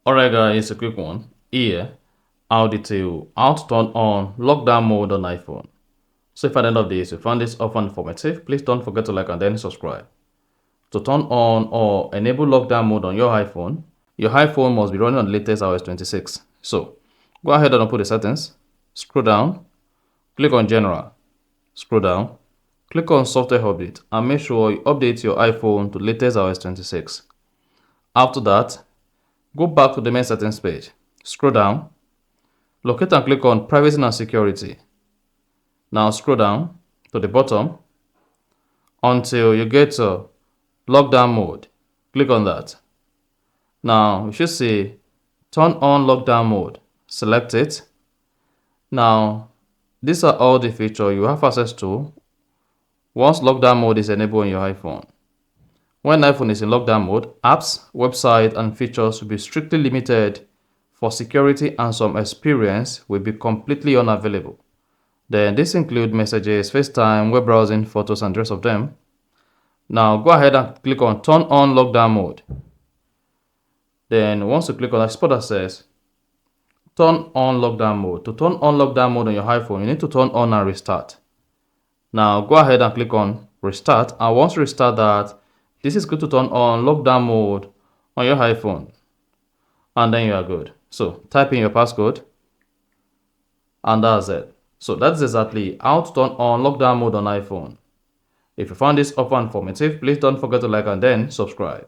Alright guys, a quick one. Here, I'll detail how to turn on lockdown mode on iPhone. So if at the end of this you found this often informative, please don't forget to like and then subscribe. To turn on or enable lockdown mode on your iPhone must be running on the latest iOS 26. So go ahead and open the settings, scroll down, click on general, scroll down, click on software update and make sure you update your iPhone to latest iOS 26. After that, go back to the main settings page, scroll down, locate and click on privacy and security. Now scroll down to the bottom until you get to lockdown mode. Click on that. Now you should see turn on lockdown mode. Select it. Now these are all the features you have access to once lockdown mode is enabled on your iPhone. When iPhone is in lockdown mode, apps, websites, and features will be strictly limited for security and some experience will be completely unavailable. Then this includes messages, FaceTime, web browsing, photos, and the rest of them. Now go ahead and click on turn on lockdown mode. Then once you click on that spot that says turn on lockdown mode. To turn on lockdown mode on your iPhone, you need to turn on and restart. Now go ahead and click on restart, and once you restart that, this is going to turn on lockdown mode on your iPhone, and then you are good. So type in your passcode, and that's it. So that's exactly how to turn on lockdown mode on iPhone. If you found this offer informative, please don't forget to like and then subscribe.